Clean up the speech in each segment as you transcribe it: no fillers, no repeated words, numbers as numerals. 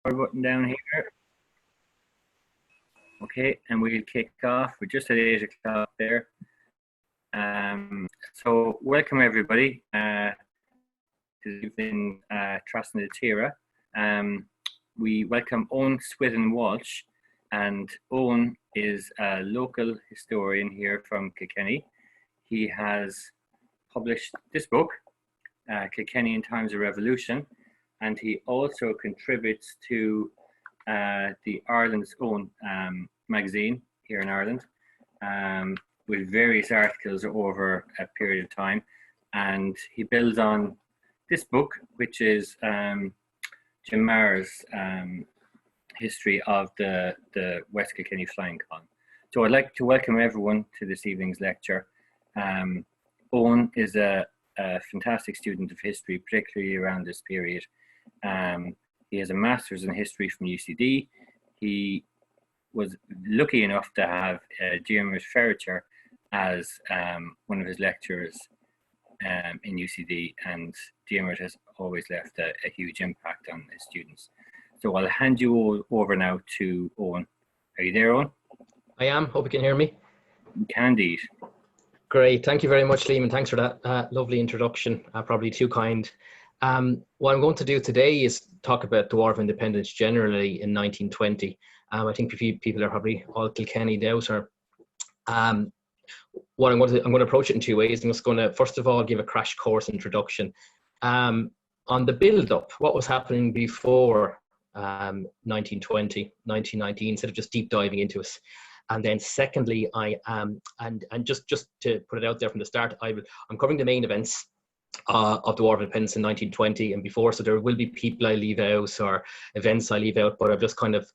button down here. Okay, and we'll kick off. We're just at 8 o'clock there. So welcome everybody to the evening Trasna de Tira. We welcome Eoin Swithin Walsh, and Eoin is a local historian here from Kilkenny. He has published this book, Kilkenny in Times of Revolution, and he also contributes to the Ireland's Own magazine here in Ireland, with various articles over a period of time. And he builds on this book, which is Jim Marr's history of the West Kilkenny Flying Con. So I'd like to welcome everyone to this evening's lecture. Eoin is a fantastic student of history, particularly around this period. He has a master's in history from UCD. He was lucky enough to have Diarmuid Ferricher as one of his lecturers in UCD, and Diarmuid has always left a huge impact on his students. So I'll hand you all over now to Eoin. Are you there, Eoin? I am. Hope you can hear me. You can indeed. Great. Thank you very much, Liam, and thanks for that lovely introduction. Probably too kind. What I'm going to do today is talk about the War of Independence generally in 1920. I think people are probably all Kilkenny doubter. What I'm going to approach it in two ways. I'm just going to first of all give a crash course introduction on the build-up, what was happening before 1920, 1919, instead of just deep diving into it. And then secondly, and just to put it out there from the start, I'm covering the main events of the War of Independence in 1920 and before, so there will be people I leave out or events I leave out, but I've just kind of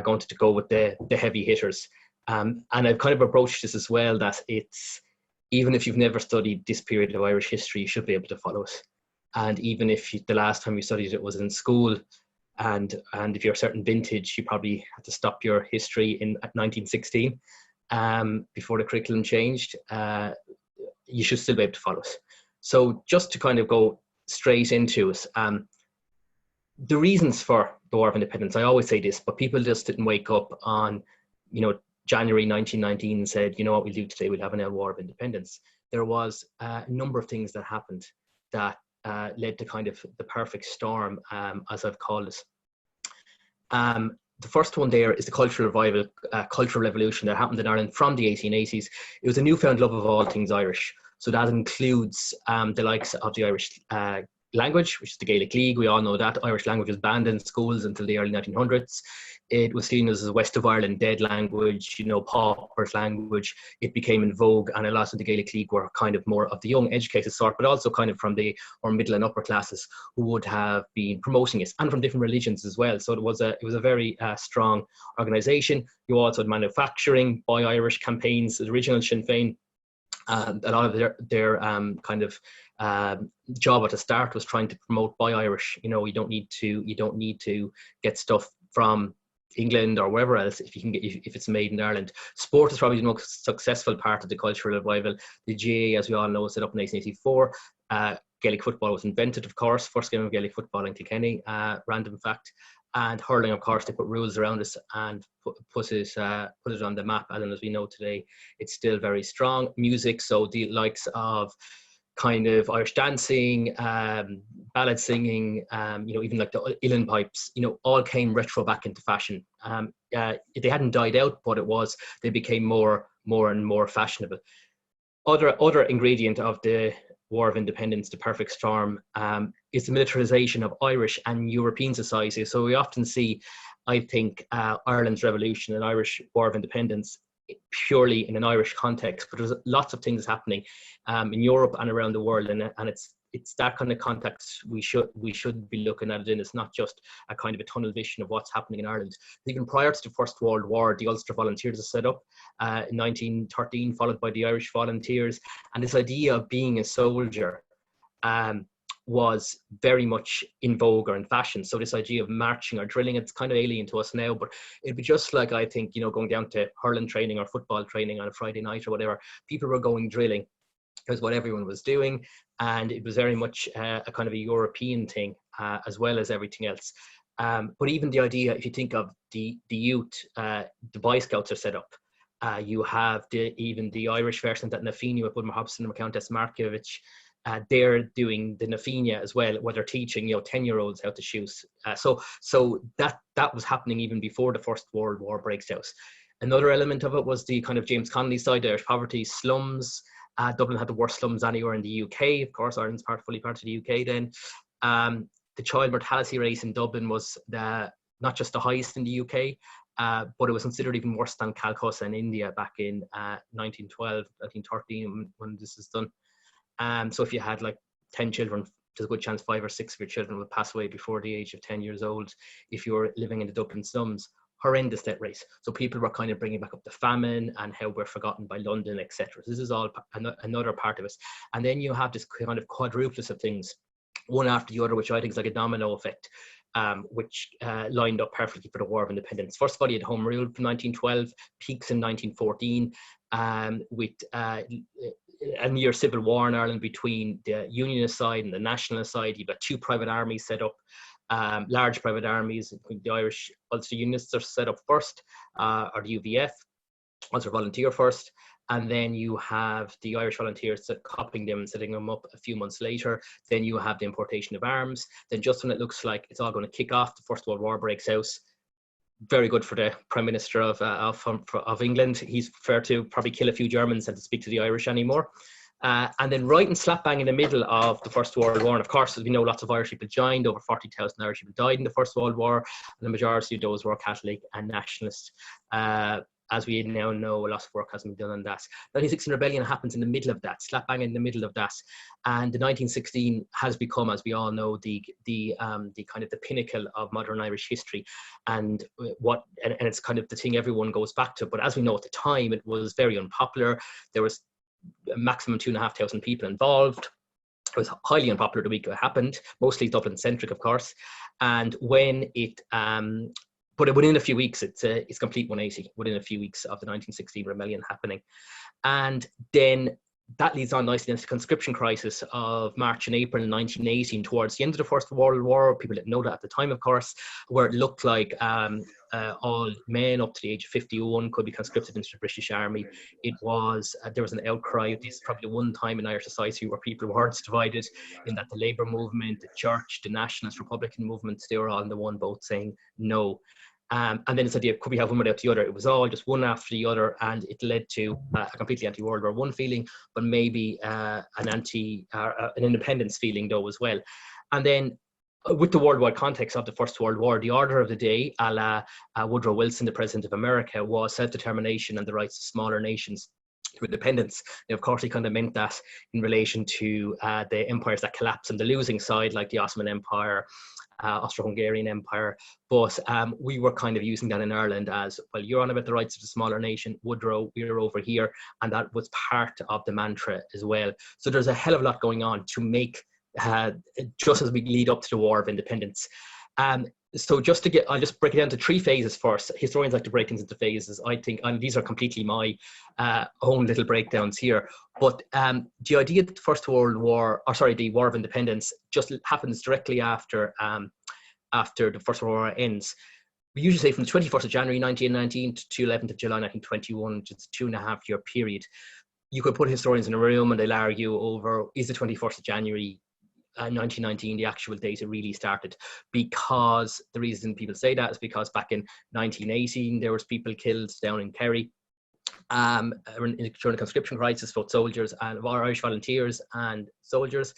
going to go with the heavy hitters. And I've kind of approached this as well, that it's, even if you've never studied this period of Irish history, you should be able to follow it. And even if the last time you studied it was in school, and if you're a certain vintage, you probably had to stop your history at 1916 before the curriculum changed, you should still be able to follow it. So just to kind of go straight into it, the reasons for the War of Independence, I always say this, but people just didn't wake up on, January 1919 and said, you know what we'll do today, we'll have an War of Independence. There was a number of things that happened that led to kind of the perfect storm, as I've called it. The first one there is the cultural revival, cultural revolution that happened in Ireland from the 1880s. It was a newfound love of all things Irish. So that includes the likes of the Irish language, which is the Gaelic League. We all know that Irish language was banned in schools until the early 1900s. It was seen as a West of Ireland dead language, paupers language. It became in vogue, and a lot of the Gaelic League were kind of more of the young, educated sort, but also kind of from the middle and upper classes who would have been promoting it, and from different religions as well. So it was a very strong organisation. You also had manufacturing, Buy Irish campaigns, the original Sinn Féin. A lot of their kind of job at the start was trying to promote Buy Irish. You don't need to get stuff from England or wherever else if it's made in Ireland. Sport is probably the most successful part of the cultural revival. The GAA, as we all know, was set up in 1884. Gaelic football was invented, of course. First game of Gaelic football in Kilkenny, random fact. And hurling, of course, they put rules around us and put it on the map. And as we know today, it's still very strong. Music, so the likes of kind of Irish dancing, ballad singing, even like the uilleann pipes, all came retro back into fashion. They hadn't died out, but they became more and more fashionable. Other ingredient of the War of Independence, the perfect storm, is the militarization of Irish and European society. So we often see, I think, Ireland's revolution and Irish War of Independence purely in an Irish context, but there's lots of things happening in Europe and around the world, and it's that kind of context we should be looking at it in. It's not just a kind of a tunnel vision of what's happening in Ireland. Even prior to the First World War, the Ulster Volunteers was set up in 1913, followed by the Irish Volunteers, and this idea of being a soldier was very much in vogue or in fashion. So this idea of marching or drilling, it's kind of alien to us now, but it'd be just like, I think, going down to hurling training or football training on a Friday night or whatever. People were going drilling. It was what everyone was doing, and it was very much a kind of a European thing as well as everything else. But even the idea, if you think of the youth, the Boy Scouts are set up. You have even the Irish version, that Nafini with Budmer Hobson and Countess Markievicz. They're doing the Nafina as well, where they're teaching 10-year-olds how to shoot. So that was happening even before the First World War breaks out. Another element of it was the kind of James Connolly side, Irish poverty, slums. Dublin had the worst slums anywhere in the UK. Of course, Ireland's fully part of the UK then. The child mortality rate in Dublin was not just the highest in the UK, but it was considered even worse than Calcutta in India back in 1912, 1913 when this is done. So if you had like 10 children, there's a good chance 5 or 6 of your children would pass away before the age of 10 years old if you were living in the Dublin slums. Horrendous death rate. So people were kind of bringing back up the famine and how we're forgotten by London, etc. So this is all another part of it. And then you have this kind of quadruplets of things, one after the other, which I think is like a domino effect, which lined up perfectly for the War of Independence. First of all, you had Home Rule from 1912, peaks in 1914, with a near civil war in Ireland between the Unionist side and the Nationalist side. You've got 2 private armies set up, large private armies. The Irish Ulster Unionists are set up first, or the UVF, Ulster Volunteer first. And then you have the Irish Volunteers copying them and setting them up a few months later. Then you have the importation of arms. Then just when it looks like it's all going to kick off, the First World War breaks out. Very good for the Prime Minister of England. He's preferred to probably kill a few Germans than to speak to the Irish anymore. And then right and slap bang in the middle of the First World War, and of course, as we know, lots of Irish people joined. Over 40,000 Irish people died in the First World War, and the majority of those were Catholic and nationalist. As we now know, a lot of work hasn't been done on that. The 1916 rebellion happens in the middle of that, slap bang in the middle of that. And the 1916 has become, as we all know, the kind of the pinnacle of modern Irish history. And it's kind of the thing everyone goes back to. But as we know, at the time, it was very unpopular. There was a maximum 2,500 people involved. It was highly unpopular the week it happened, mostly Dublin-centric, of course. And when it... but within a few weeks, it's complete 180, within a few weeks of the 1916 rebellion happening. And then that leads on nicely into the conscription crisis of March and April 1918, towards the end of the First World War. People didn't know that at the time, of course, where it looked like all men up to the age of 51 could be conscripted into the British Army. It was, there was an outcry. This is probably the one time in Irish society where people weren't divided, in that the Labour movement, the Church, the Nationalist Republican movements, they were all in the one boat saying no. And then it's the idea, could we have one without the other? It was all just one after the other, and it led to a completely anti-World War I feeling, but maybe an independence feeling though as well. And then with the worldwide context of the First World War, the order of the day, a la Woodrow Wilson, the President of America, was self-determination and the rights of smaller nations to independence. Now, of course, he kind of meant that in relation to the empires that collapsed on the losing side, like the Ottoman Empire, Austro-Hungarian Empire, but we were kind of using that in Ireland as, well, you're on about the rights of the smaller nation, Woodrow, we're over here, and that was part of the mantra as well. So there's a hell of a lot going on to make, just as we lead up to the War of Independence. So just to I'll just break it down to 3 phases first. Historians like to break things into phases, I think, and these are completely my own little breakdowns here. But the idea that the First World War, the War of Independence, just happens directly after the First World War ends. We usually say from the 21st of January 1919 to 11th of July 1921, which is a 2.5-year period. You could put historians in a room and they'll argue over, is the 21st of January 1919 the actual date it really started, because the reason people say that is because back in 1918 there was people killed down in Kerry during the conscription crisis, both soldiers and Irish volunteers and soldiers.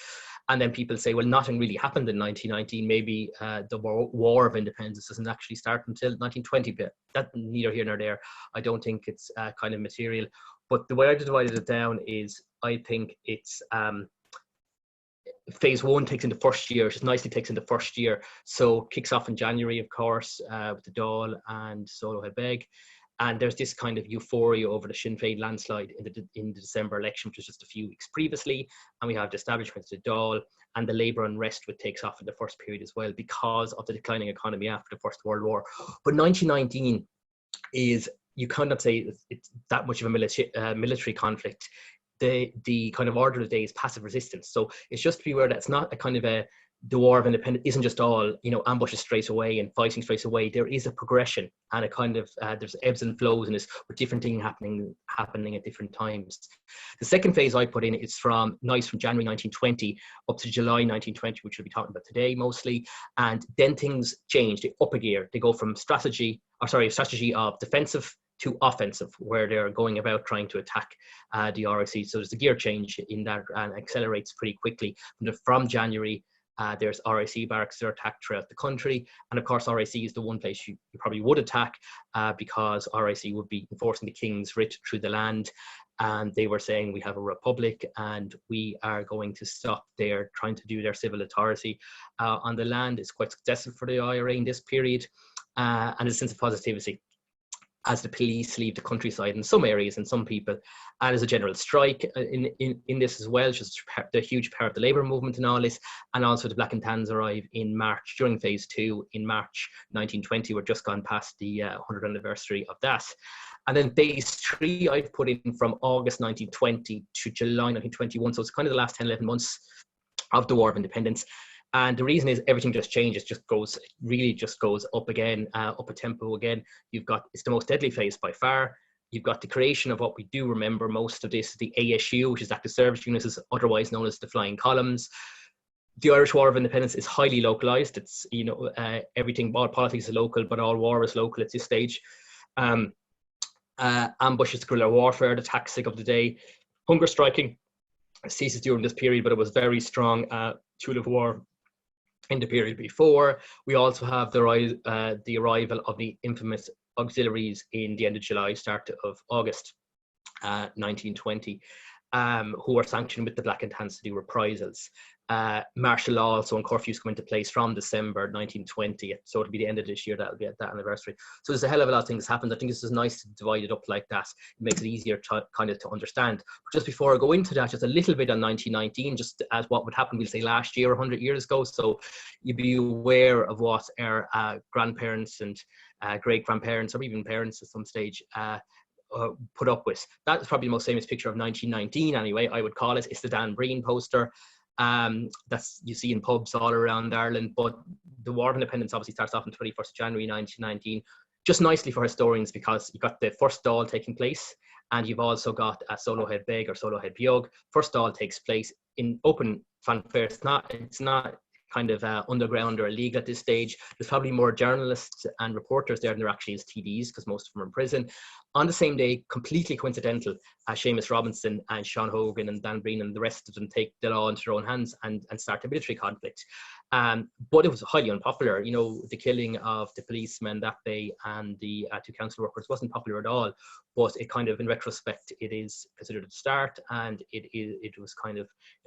And then people say, well, nothing really happened in 1919. Maybe the War of Independence doesn't actually start until 1920. But that's neither here nor there. I don't think it's kind of material. But the way I divided it down is, I think it's phase 1 takes in the first year, just nicely takes in the first year. So kicks off in January, of course, with the Dáil and Solo Hebeg. And there's this kind of euphoria over the Sinn Féin landslide in the December election, which was just a few weeks previously. And we have the establishment of the Dáil and the labour unrest, which takes off in the first period as well, because of the declining economy after the First World War. But 1919 is, you cannot say it's that much of a military conflict. The kind of order of the day is passive resistance. So it's just to be aware that it's not a kind of a the War of Independence isn't just all, ambushes straight away and fighting straight away. There is a progression and a kind of, there's ebbs and flows in this, with different things happening at different times. The second phase I put in is from January 1920 up to July 1920, which we'll be talking about today mostly. And then things change, they up a gear. They go from strategy of defensive to offensive, where they're going about trying to attack the RIC. So there's a gear change in that and accelerates pretty quickly. From January, there's RIC barracks that are attacked throughout the country. And of course, RIC is the one place you probably would attack because RIC would be enforcing the King's writ through the land. And they were saying, we have a republic and we are going to stop there trying to do their civil authority on the land. It's quite successful for the IRA in this period, and a sense of positivity as the police leave the countryside in some areas and some people. And there's a general strike in this as well, just the huge part of the labour movement and all this. And also the Black and Tans arrive in March, during phase 2 in March 1920. We're just gone past the 100th anniversary of that. And then phase 3 I've put in from August 1920 to July 1921. So it's kind of the last 10, 11 months of the War of Independence. And the reason is everything just changes, really just goes up again, up a tempo again. It's the most deadly phase by far. You've got the creation of what we do remember most of this, the ASU, which is Active Service Units, otherwise known as the Flying Columns. The Irish War of Independence is highly localised. It's, everything, all politics is local, but all war is local at this stage. Ambushes, guerrilla warfare, the tactic of the day. Hunger striking ceases during this period, but it was very strong tool of war in the period before. We also have the arrival of the infamous auxiliaries in the end of July, start of August 1920, who are sanctioned with the Black and Tans to do reprisals. Martial law also and curfews come into place from December 1920, so it'll be the end of this year, that'll be at that anniversary. So there's a hell of a lot of things happened. I think this is nice to divide it up like that. It makes it easier to understand. But just before I go into that, just a little bit on 1919, just as what would happen, we'll say last year, 100 years ago. So you'd be aware of what our grandparents and great-grandparents, or even parents at some stage, put up with. That's probably the most famous picture of 1919 anyway, I would call it. It's the Dan Breen poster. That's you see in pubs all around Ireland. But the War of Independence obviously starts off on 21st of January 1919, just nicely for historians, because you've got the first Dáil taking place, and you've also got a Solo Head Beg or Solo Head Beag. First Dáil takes place in open fanfare. It's not kind of underground or illegal at this stage. There's probably more journalists and reporters there than there actually is TDs, because most of them are in prison. On the same day, completely coincidental, Seamus Robinson and Sean Hogan and Dan Breen and the rest of them take the law into their own hands and start a military conflict. But it was highly unpopular. The killing of the policeman that day and the 2 council workers wasn't popular at all. But it kind of, in retrospect, it is considered a start, and it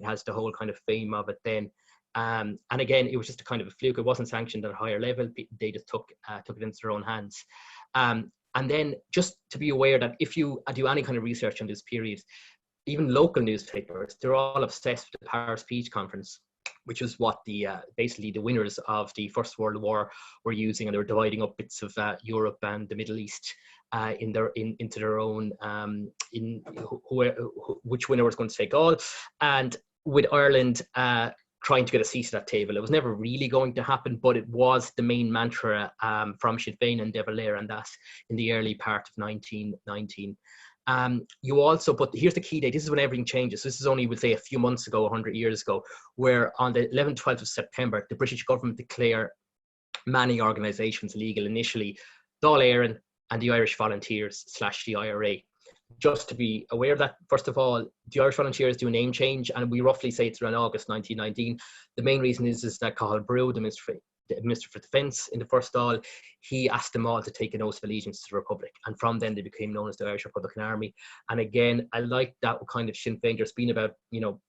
has the whole kind of fame of it then. And again, it was just a kind of a fluke. It wasn't sanctioned at a higher level. They just took it into their own hands. And then just to be aware that if you do any kind of research on this period, even local newspapers, they're all obsessed with the Paris Peace Conference, which is what basically the winners of the First World War were using, and they were dividing up bits of Europe and the Middle East into their own, which winner was going to take all. And with Ireland trying to get a seat at that table, it was never really going to happen, but it was the main mantra from Sinn Féin and De Valera, and that in the early part of 1919. You also, but here's the key date, this is when everything changes. This is only, we'll say, a few months ago, 100 years ago, where on the 11th, 12th of September, the British government declare many organisations illegal initially, Dáil Éireann and the Irish Volunteers / the IRA. Just to be aware of that, first of all, the Irish Volunteers do a name change, and we roughly say it's around August 1919. The main reason is that Cathal Brugh, the Minister for Defence in the first Dáil, he asked them all to take an oath of allegiance to the Republic, and from then they became known as the Irish Republican Army. And again, I like that kind of Sinn Féin. There's been about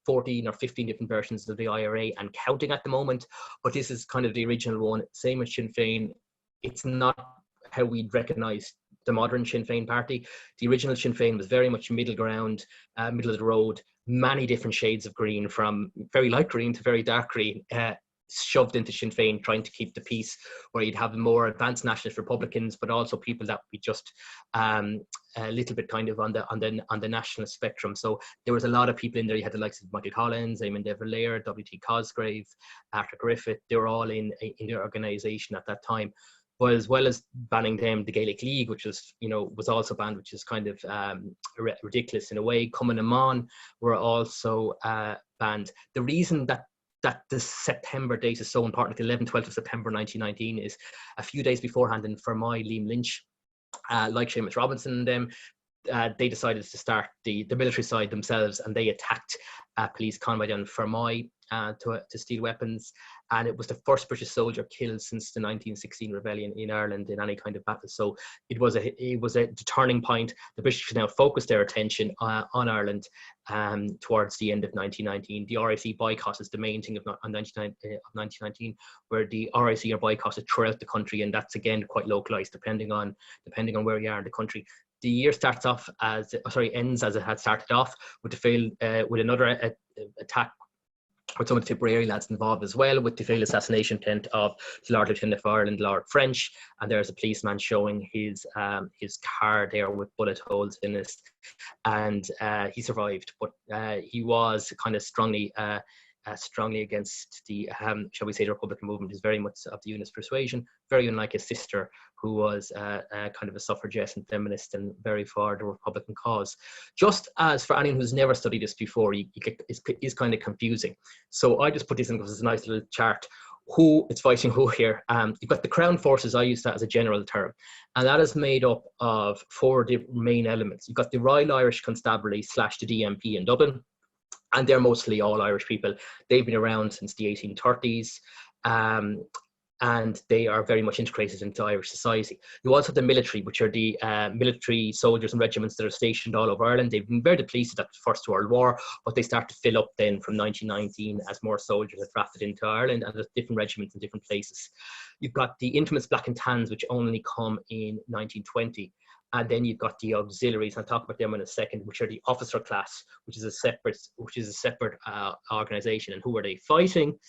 14 or 15 different versions of the IRA and counting at the moment, but this is kind of the original one. Same as Sinn Féin. It's not how we'd recognise the modern Sinn Féin party. The original Sinn Féin was very much middle ground, middle of the road, many different shades of green, from very light green to very dark green. shoved into Sinn Féin, trying to keep the peace, where you'd have more advanced nationalist Republicans, but also people that would be just a little bit kind of on the nationalist spectrum. So there was a lot of people in there. You had the likes of Michael Collins, Eamon de Valera, W.T. Cosgrave, Arthur Griffith. They were all in the organisation at that time. But as well as banning them, the Gaelic League, which was, was also banned, which is kind of ridiculous in a way. Cumann na mBan were also banned. The reason that the September date is so important, the 11th, 12th of September 1919, is a few days beforehand in Fermoy, Liam Lynch, like Seamus Robinson and them, they decided to start the military side themselves, and they attacked police convoy down Fermoy to steal weapons. And it was the first British soldier killed since the 1916 rebellion in Ireland in any kind of battle. So it was a turning point. The British now focused their attention on Ireland towards the end of 1919. The RIC boycott is the main thing of 1919, where the RIC are boycotted throughout the country, and that's again quite localized depending on where you are in the country. The year ends as it had started off, with another attack with some of the Tipperary lads involved as well, with the failed assassination attempt of the Lord Lieutenant of Ireland, Lord French, and there's a policeman showing his car there with bullet holes in it, and he survived, but he was kind of strongly against the, shall we say, the Republican movement. Is very much of the unionist persuasion, very unlike his sister, who was kind of a suffragette and feminist and very for the Republican cause. Just as for anyone who's never studied this before, it's kind of confusing. So I just put this in because it's a nice little chart. Who is fighting who here? You've got the Crown Forces. I use that as a general term, and that is made up of four main elements. You've got the Royal Irish Constabulary / the DMP in Dublin, and they're mostly all Irish people. They've been around since the 1830s, and they are very much integrated into Irish society. You also have the military, which are the military soldiers and regiments that are stationed all over Ireland. They've been very depleted at the First World War, but they start to fill up then from 1919 as more soldiers are drafted into Ireland, and there's different regiments in different places. You've got the infamous Black and Tans, which only come in 1920. And then you've got the auxiliaries. I'll talk about them in a second, which are the officer class, which is a separate organisation. And who are they fighting?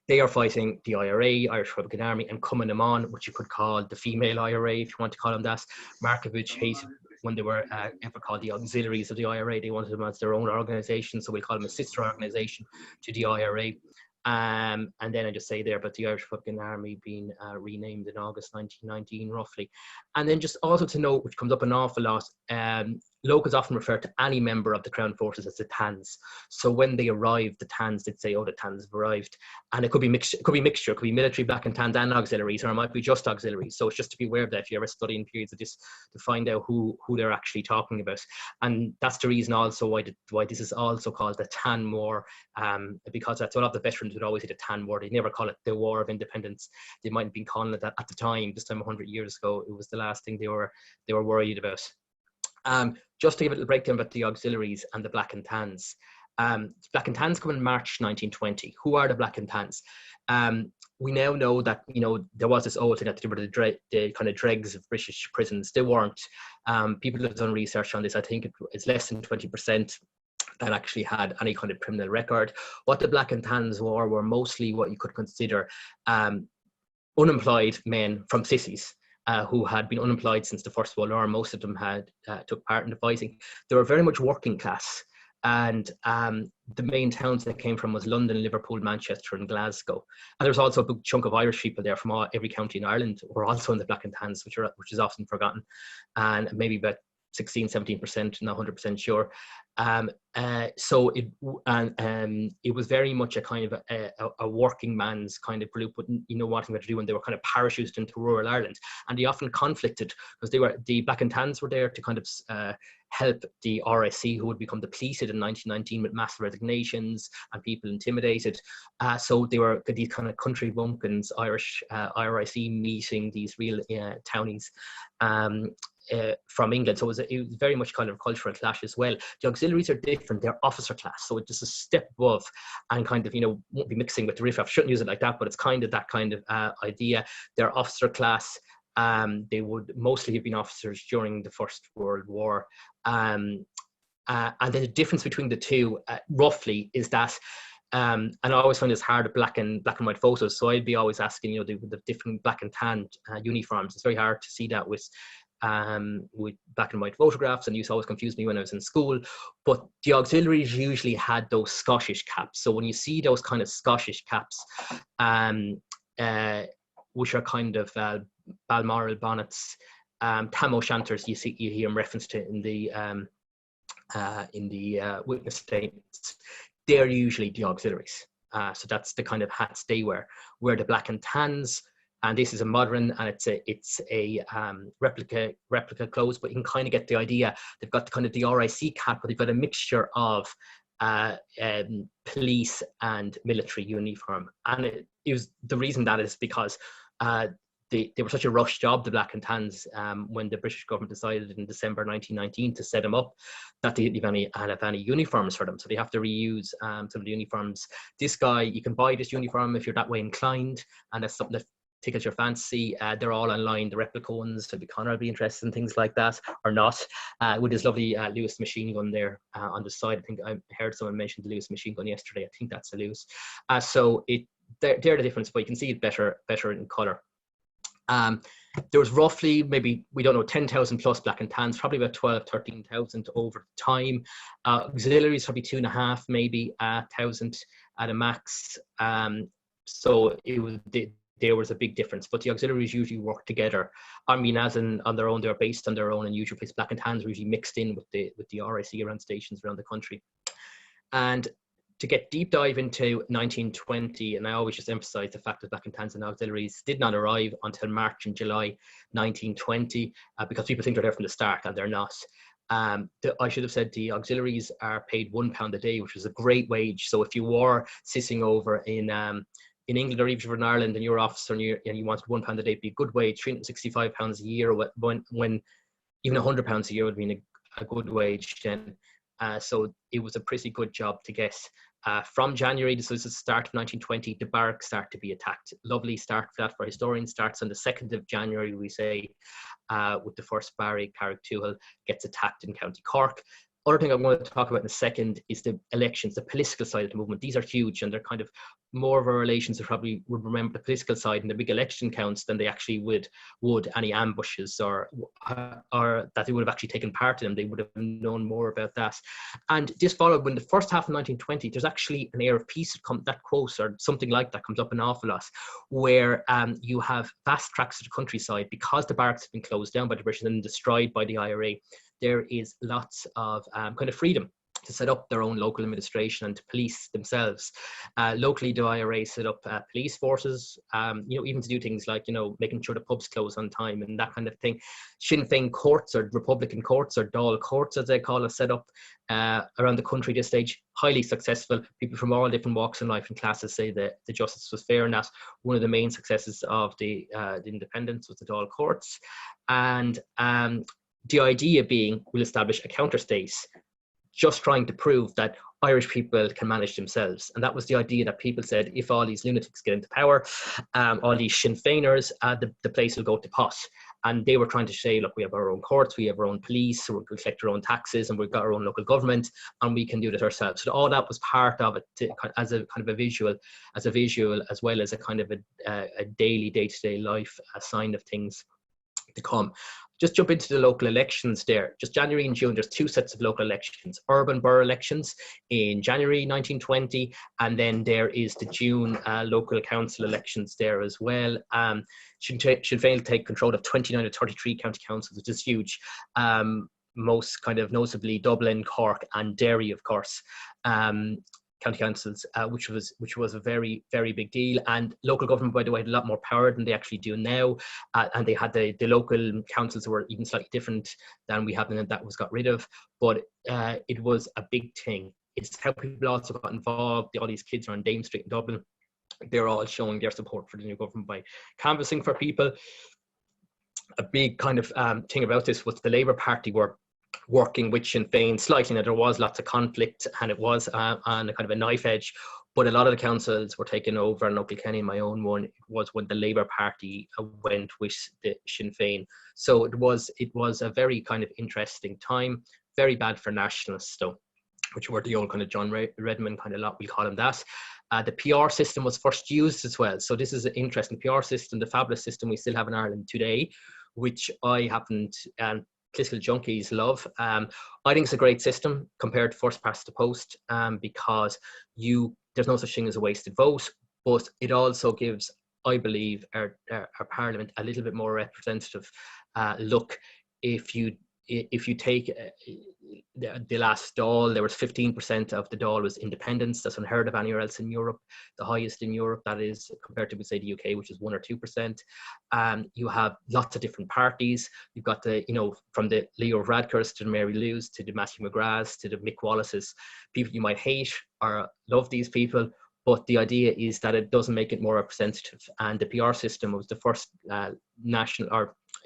They are fighting the IRA, Irish Republican Army, and Cumann na mBan, which you could call the female IRA, if you want to call them that. Markovich hated when they were ever called the auxiliaries of the IRA. They wanted them as their own organisation, so we'll call them a sister organisation to the IRA. And then I just say there about the Irish Republican Army being renamed in August 1919, roughly. And then just also to note, which comes up an awful lot, locals often refer to any member of the Crown Forces as the Tans. So when they arrived, the Tans did say, "Oh, the Tans have arrived," and it could be mixture. It could be military, Black and Tans, and auxiliaries, or it might be just auxiliaries. So it's just to be aware of that if you're ever studying periods of this, to find out who they're actually talking about. And that's the reason also why this is also called the Tan War, because that's a lot of the veterans would always say the Tan War. They never call it the War of Independence. They might have been calling it that at the time. This time 100 years ago, it was the last thing they were worried about. Just to give a little breakdown about the auxiliaries and the Black and Tans. Black and Tans come in March 1920. Who are the Black and Tans? We now know that, there was this old thing that they were the kind of dregs of British prisons. They weren't. People have done research on this. I think it's less than 20% that actually had any kind of criminal record. What the Black and Tans were mostly what you could consider unemployed men from cities. Who had been unemployed since the First World War. Most of them had took part in the fighting. They were very much working class, and the main towns they came from was London, Liverpool, Manchester, and Glasgow. And there was also a big chunk of Irish people there from every county in Ireland were also in the Black and Tans, which is often forgotten, and maybe about 16-17%, not 100% sure. So it was very much a kind of a working man's kind of group, wanting to do, and they were kind of parachuted into rural Ireland, and they often conflicted because the Black and Tans were there to kind of help the RSC, who would become depleted in 1919 with mass resignations and people intimidated. So they were these kind of country bumpkins, Irish RIC meeting these real townies. From England, so it was very much kind of a cultural clash as well. The auxiliaries are different; they're officer class, so it's just a step above, and kind of won't be mixing with the riff-raff. Shouldn't use it like that, but it's kind of that kind of idea. They're officer class. They would mostly have been officers during the First World War, and then the difference between the two, roughly, is that And I always find it's hard at black and white photos. So I'd be always asking, the different black and tan uniforms. It's very hard to see that with black and white photographs, and it used to always confuse me when I was in school. But the auxiliaries usually had those Scottish caps. So when you see those kind of Scottish caps, which are kind of Balmoral bonnets, tam o'shanters, you hear them referenced to in the witness statements. They're usually the auxiliaries. So that's the kind of hats they wear. Where the black and tans, and this is a modern, and it's a replica clothes, but you can kind of get the idea. They've got kind of the RIC cap, but they've got a mixture of police and military uniform. And it was, the reason that is because they were such a rush job, the black and tans, when the British government decided in December 1919 to set them up, that they didn't have any uniforms for them. So they have to reuse some of the uniforms. This guy, you can buy this uniform if you're that way inclined, and that's something that tickles your fancy. They're all online, the replica ones. So Connor will be interested in things like that, or not. With this lovely Lewis machine gun there on the side. I think I heard someone mention the Lewis machine gun yesterday. I think that's a Lewis. So they're the difference, but you can see it better in colour. There was roughly, maybe, we don't know, 10,000 plus black and tans, probably about 12, 13,000 over time. Auxiliaries, probably 2.5, maybe 1,000 at a max. So there was a big difference, but the auxiliaries usually work together. I mean, as in on their own, they're based on their own and usually place. Black and tans are usually mixed in with the RIC around stations around the country. And to get deep dive into 1920, and I always just emphasize the fact that black and tans and auxiliaries did not arrive until March and July 1920, because people think they're there from the start, and they're not. I should have said the auxiliaries are paid £1 a day, which is a great wage. So if you were sitting over in England, or even if you're in Ireland and you're an officer and you wanted £1 a day, it'd be a good wage. £365 a year, when even £100 a year would have been a good wage then. So it was a pretty good job to get. From January, this was the start of 1920, the barracks start to be attacked. Lovely start for that for historians. Starts on the 2nd of January, we say, with the first barrack, Carrick-Tuathal, gets attacked in County Cork. Other thing I'm going to talk about in a second is the elections, the political side of the movement. These are huge, and they're kind of more of our relations who probably would remember the political side and the big election counts than they actually would any ambushes or that they would have actually taken part in them. They would have known more about that. And this followed when the first half of 1920, there's actually an air of peace that quote or something like that comes up an awful lot, where you have vast tracts of the countryside, because the barracks have been closed down by the British and destroyed by the IRA. There is lots of kind of freedom to set up their own local administration and to police themselves. Locally, the IRA set up police forces, even to do things like, making sure the pubs close on time and that kind of thing. Sinn Féin courts, or Republican courts, or Dáil courts, as they call it, set up around the country at this stage. Highly successful. People from all different walks in life and classes say that the justice was fair, and that one of the main successes of the independence was the Dáil courts. And the idea being, we'll establish a counter-state, just trying to prove that Irish people can manage themselves. And that was the idea, that people said, if all these lunatics get into power, all these Sinn Féiners, the place will go to pot. And they were trying to say, look, we have our own courts, we have our own police, so we can collect our own taxes, and we've got our own local government, and we can do this ourselves. So all that was part of it, as a kind of a visual, as well as a kind of a daily, day-to-day life, a sign of things to come. Just jump into the local elections there. Just January and June, there's two sets of local elections. Urban borough elections in January 1920, and then there is the June local council elections there as well. Sinn Féin take control of 29 to 33 county councils, which is huge. Most kind of notably Dublin, Cork and Derry, of course. County councils, which was a very, very big deal. And local government, by the way, had a lot more power than they actually do now. And they had the local councils were even slightly different than we have, and that was got rid of. But it was a big thing. It's how people also got involved. All these kids are on Dame Street in Dublin. They're all showing their support for the new government by canvassing for people. A big kind of thing about this was the Labour Party were working with Sinn Féin slightly. Now, there was lots of conflict, and it was on a kind of a knife edge, but a lot of the councils were taken over. And Kilkenny, my own one, it was when the Labour Party went with the Sinn Féin. So it was a very kind of interesting time. Very bad for nationalists though. which were the old kind of John Redmond kind of lot, we call him that. The PR system was first used as well. So this is an interesting PR system, the fabulous system we still have in Ireland today, which I haven't, political junkies love. I think it's a great system compared to first past the post, because there's no such thing as a wasted vote, but it also gives, I believe, our Parliament a little bit more representative look. If you take the last Dáil, there was 15% of the Dáil was independents. That's unheard of anywhere else in Europe. The highest in Europe, that is, compared to, say, the UK, which is 1 or 2%. You have lots of different parties. You've got from the Leo Varadkars to the Mary Lou's to the Matthew McGraths to the Mick Wallaces, people you might hate or love these people. But the idea is that it doesn't make it more representative. And the PR system was the first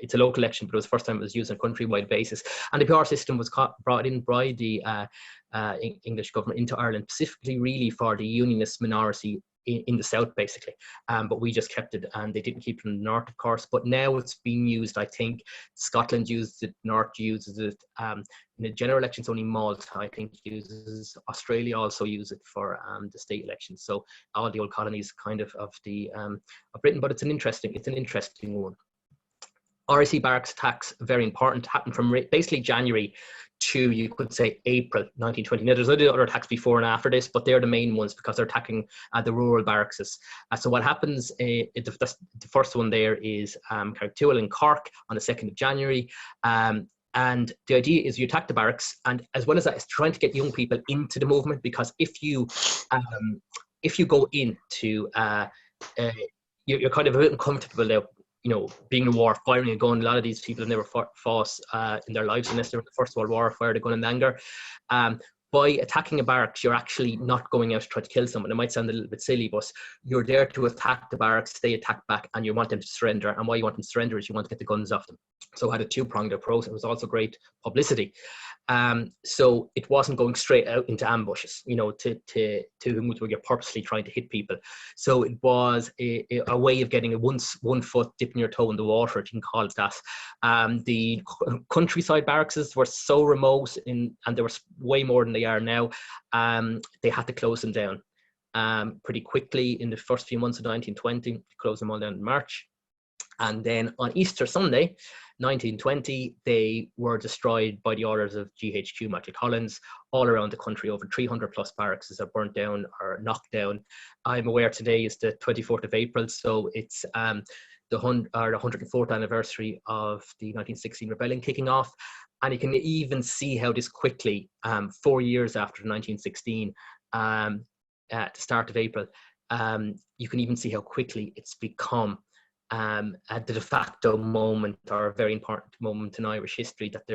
it's a local election, but it was the first time it was used on a countrywide basis. And the PR system was brought in by the English government into Ireland, specifically really for the unionist minority in the south, basically. But we just kept it, and they didn't keep it in the north, of course. But now it's being used, I think. Scotland uses it, North uses it. In the general elections, only Malta, I think, uses. Australia also use it for the state elections. So all the old colonies kind of Britain. But it's an interesting one. RIC Barracks attacks, very important, happened from basically January to, you could say, April 1920. Now, there's other attacks before and after this, but they're the main ones because they're attacking the rural barracks. So what happens, the first one there is Carrigtwohill in Cork on the 2nd of January. And the idea is you attack the barracks, and as well as that, it's trying to get young people into the movement, because if you go into, you're kind of a bit uncomfortable now, being in war, firing a gun. A lot of these people have never fought in their lives unless they were in the First World War, fired a gun in anger. By attacking a barracks, you're actually not going out to try to kill someone. It might sound a little bit silly, but you're there to attack the barracks. They attack back, and you want them to surrender. And why you want them to surrender is you want to get the guns off them. So it had a two-pronged approach. It was also great publicity. So it wasn't going straight out into ambushes, to whom you're purposely trying to hit people. So it was a way of getting one foot dipping your toe in the water, if you can call it that. The countryside barracks were so remote, and there was way more than they are now. They had to close them down pretty quickly in the first few months of 1920. Closed them all down in March. And then on Easter Sunday, 1920, they were destroyed by the orders of GHQ Michael Collins all around the country. Over 300 plus barracks are burnt down or knocked down. I'm aware today is the 24th of April, so it's the 104th anniversary of the 1916 rebellion kicking off. And you can even see how this quickly, 4 years after 1916, at the start of April, you can even see how quickly it's become at the de facto moment, or a very important moment in Irish history, that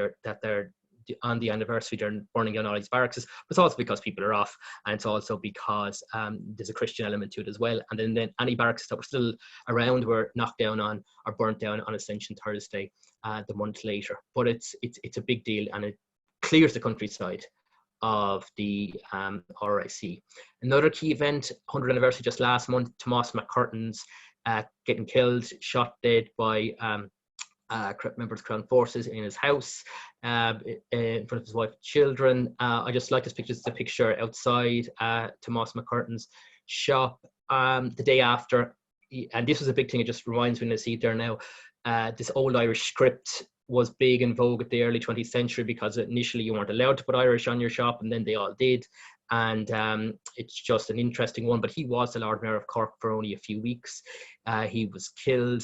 they're on the anniversary, they're burning down all these barracks. But it's also because people are off, and it's also because there's a Christian element to it as well. And then any barracks that were still around were knocked down on or burnt down on Ascension Thursday, the month later. But it's a big deal, and it clears the countryside of the RIC. Another key event, 100th anniversary just last month, Tomás Mac Curtain's getting killed, shot dead by members of Crown Forces in his house, in front of his wife and children. I just like this picture. It's a picture outside Tomás Mac Curtain's shop the day after. And this was a big thing. It just reminds me when I see it there now. This old Irish script was big in vogue at the early 20th century, because initially you weren't allowed to put Irish on your shop, and then they all did. And it's just an interesting one. But he was the Lord Mayor of Cork for only a few weeks. He was killed.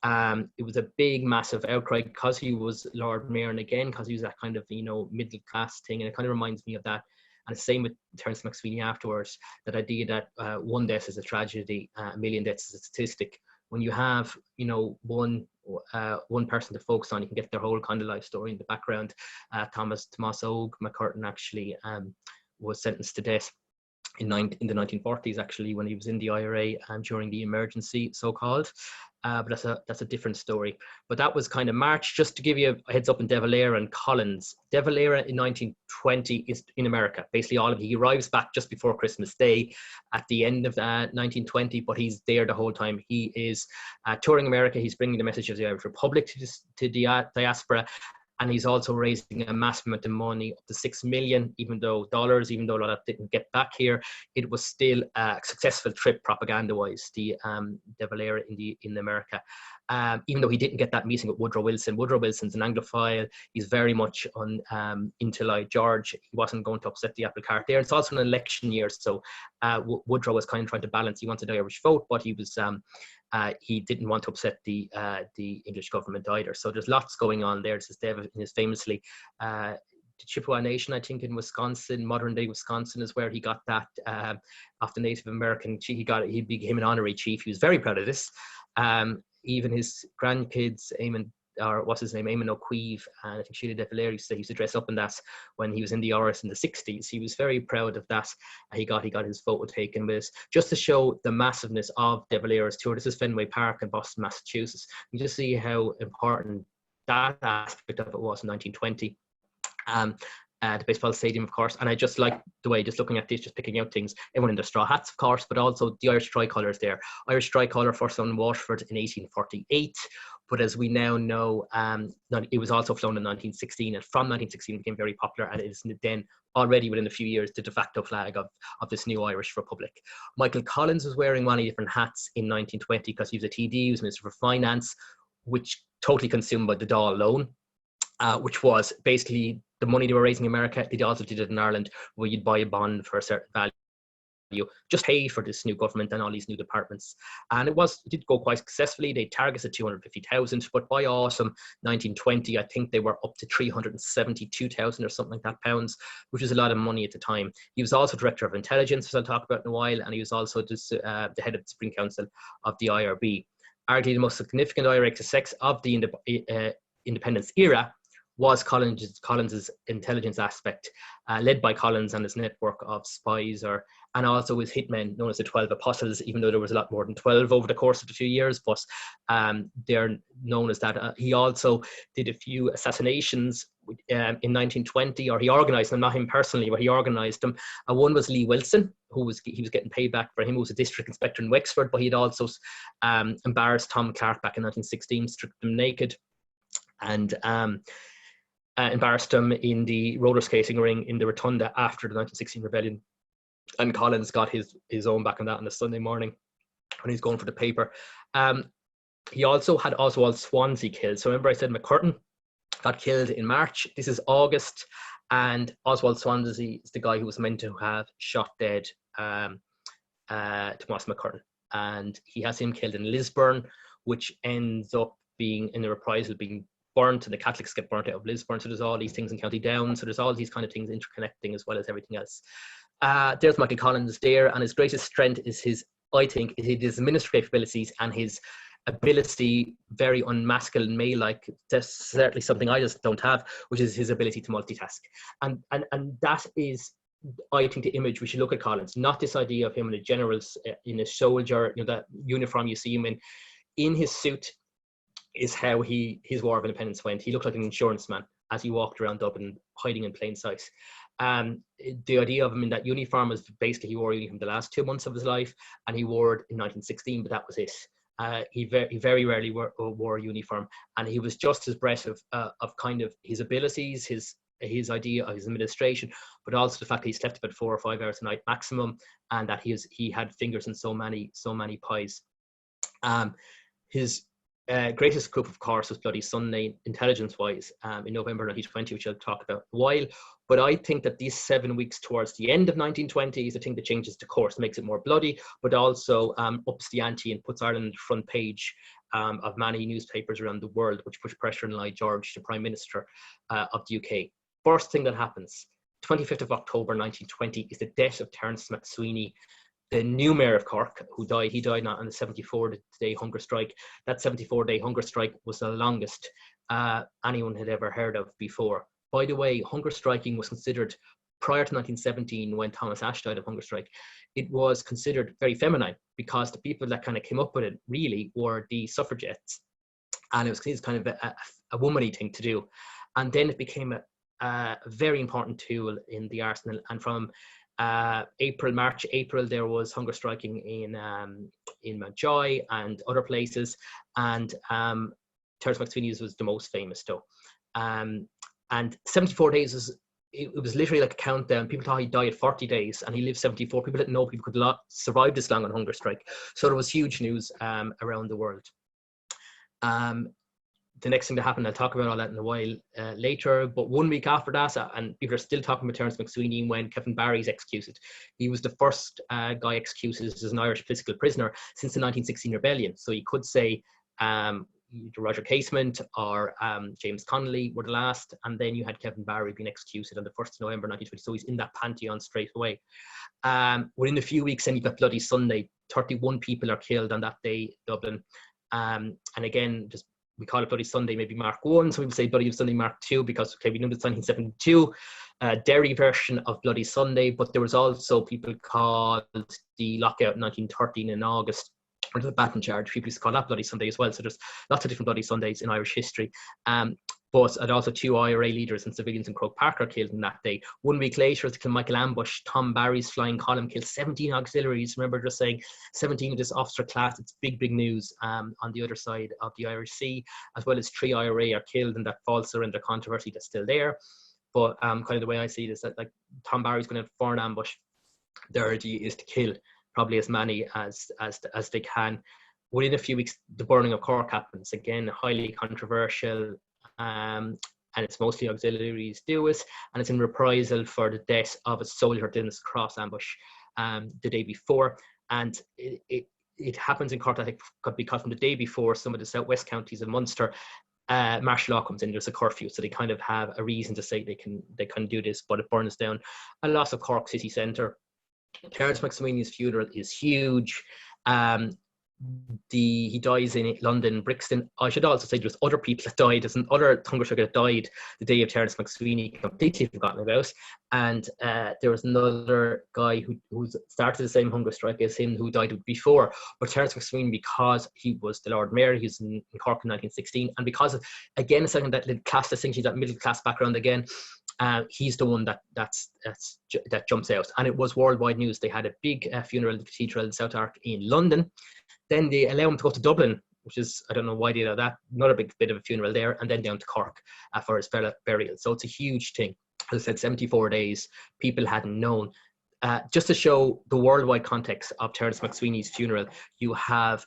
It was a big, massive outcry because he was Lord Mayor, and again, because he was that kind of, middle class thing. And it kind of reminds me of that. And the same with Terence MacSwinney afterwards, that idea that one death is a tragedy, a million deaths is a statistic. When you have, one person to focus on, you can get their whole kind of life story in the background. Tomás Mac Curtain actually was sentenced to death in the 1940s, actually, when he was in the IRA during the emergency, so-called. But that's a different story. But that was kind of March. Just to give you a heads up on De Valera and Collins. De Valera in 1920 is in America. Basically, he arrives back just before Christmas Day at the end of 1920, but he's there the whole time. He is touring America. He's bringing the message of the Irish Republic to the diaspora. And he's also raising a massive amount of money, up to $6 million, even though a lot of that didn't get back here. It was still a successful trip propaganda-wise, the Valera in America. Even though he didn't get that meeting with Woodrow Wilson. Woodrow Wilson's an Anglophile. He's very much into Lloyd George. He wasn't going to upset the apple cart there. It's also an election year, so Woodrow was kind of trying to balance. He wanted the Irish vote, but he was he didn't want to upset the English government either. So there's lots going on there. This is David is famously the Chippewa Nation, I think, in Wisconsin, modern day Wisconsin, is where he got that off the Native American chief. He became an honorary chief. He was very proud of this. Even his grandkids, Eamon O'Queeve, and I think Sheila de Valera used to dress up in that when he was in the Irish in the 60s. He was very proud of that. He got his photo taken with us, just to show the massiveness of de Valera's tour. This is Fenway Park in Boston, Massachusetts. You just see how important that aspect of it was in 1920. The baseball stadium, of course, and I just like the way, just looking at this, just picking out things, everyone in their straw hats, of course, but also the Irish tricolours there. Irish tricolour first on Washford in 1848, but as we now know, it was also flown in 1916, and from 1916 it became very popular, and it is then already within a few years the de facto flag of this new Irish Republic. Michael Collins was wearing many different hats in 1920 because he was a TD, he was Minister for Finance, which totally consumed by the Dáil loan, which was basically the money they were raising in America. They also did it in Ireland, where you'd buy a bond for a certain value, just pay for this new government and all these new departments. And it did go quite successfully. They targeted 250,000, but by autumn 1920, I think they were up to 372,000 or something like that pounds, which was a lot of money at the time. He was also Director of Intelligence, as I'll talk about in a while, and he was also just, the head of the Supreme Council of the IRB. Arguably the most significant IRA success of the independence era was Collins's intelligence aspect, led by Collins and his network of spies, and also his hitmen known as the 12 Apostles, even though there was a lot more than 12 over the course of the 2 years, but they're known as that. He also did a few assassinations in 1920, or he organised them, not him personally, but he organised them. One was Lee Wilson, he was getting payback for him, who was a district inspector in Wexford, but he'd also embarrassed Tom Clark back in 1916, stripped him naked, and embarrassed him in the roller skating ring in the Rotunda after the 1916 rebellion. And Collins got his own back on that on a Sunday morning when he's going for the paper. He also had Oswald Swansea killed. So remember I said Mac Curtain got killed in March. This is August, and Oswald Swansea is the guy who was meant to have shot dead Tomás Mac Curtain. And he has him killed in Lisburn, which ends up being, in the reprisal, being burnt, and the Catholics get burnt out of Lisburn. So there's all these things in County Down. So there's all these kind of things interconnecting as well as everything else. There's Michael Collins there, and his greatest strength is his administrative abilities and his ability, very unmasculine, male-like. That's certainly something I just don't have, which is his ability to multitask. And that is, I think, the image we should look at Collins, not this idea of him in a general, in a soldier, that uniform you see him in his suit. Is how his War of Independence went. He looked like an insurance man as he walked around Dublin, hiding in plain sight. The idea of him in that uniform was basically he wore a uniform the last 2 months of his life, and he wore it in 1916, but that was it. He very rarely wore a uniform, and he was just as breath of kind of his abilities, his idea of his administration, but also the fact that he slept about 4 or 5 hours a night maximum, and that he had fingers in so many pies. His greatest coup, of course, was Bloody Sunday, intelligence-wise, in November 1920, which I'll talk about in a while. But I think that these 7 weeks towards the end of 1920 is the thing that changes the course, makes it more bloody, but also ups the ante and puts Ireland on the front page of many newspapers around the world, which push pressure on Lloyd George, the Prime Minister of the UK. First thing that happens, 25th of October 1920, is the death of Terence MacSwinney, the new mayor of Cork, who died. He died on the 74-day hunger strike. That 74-day hunger strike was the longest anyone had ever heard of before. By the way, hunger striking was considered, prior to 1917, when Thomas Ashe died of hunger strike, it was considered very feminine, because the people that kind of came up with it really were the suffragettes. And it was kind of a womanly thing to do. And then it became a very important tool in the arsenal. And from March, April, there was hunger striking in Mountjoy and other places, and Terence MacSwinney's was the most famous though. And 74 days was, it was literally like a countdown. People thought he'd die at 40 days, and he lived 74. People didn't know people could survive this long on hunger strike. So there was huge news around the world. The next thing that happened, I'll talk about all that in a while later, but 1 week after that, and people are still talking about Terence MacSwinney, when Kevin Barry's executed. He was the first guy executed as an Irish political prisoner since the 1916 rebellion. So you could say Roger Casement or James Connolly were the last, and then you had Kevin Barry being executed on the 1st of November 1920. So he's in that pantheon straight away. Within a few weeks, then you've got Bloody Sunday. 31 people are killed on that day, Dublin. And again, just we call it Bloody Sunday, maybe Mark 1. So we would say Bloody Sunday Mark 2 because, okay, we know it's 1972, Derry version of Bloody Sunday, but there was also people called the lockout in 1913 in August, or the baton charge. People used to call that Bloody Sunday as well. So there's lots of different Bloody Sundays in Irish history. But and also 2 IRA leaders and civilians in Croke Park are killed in that day. 1 week later, the Kilmichael ambush, Tom Barry's flying column killed 17 auxiliaries. Remember just saying 17 of this officer class. It's big, big news on the other side of the Irish Sea, as well as 3 IRA are killed in that false surrender controversy that's still there. But kind of the way I see it is that like Tom Barry's going to have an ambush. Their idea is to kill probably as many as they can. Within a few weeks, the burning of Cork happens. Again, highly controversial. And it's mostly auxiliaries do it, and it's in reprisal for the death of a soldier in this cross ambush the day before. And it happens in Cork, I think, because from the day before, some of the southwest counties of Munster, martial law comes in. There's a curfew, so they kind of have a reason to say they can do this, but it burns down a lot of Cork city centre. Terence MacSwinney's funeral is huge. He dies in London, Brixton. I should also say there's other people that died. There's another hunger strike that died the day of Terence MacSwinney, completely forgotten about. And there was another guy who started the same hunger strike as him, who died before. But Terence MacSwinney, because he was the Lord Mayor, he was in Cork in 1916, and because of, again, second that class distinction, that middle class background again, he's the one that jumps out. And it was worldwide news. They had a big funeral in the cathedral in South Ark in London. Then they allow him to go to Dublin, which is, I don't know why they did that, another big bit of a funeral there, and then down to Cork for his burial. So it's a huge thing. As I said, 74 days, people hadn't known. Just to show the worldwide context of Terence MacSwinney's funeral, you have,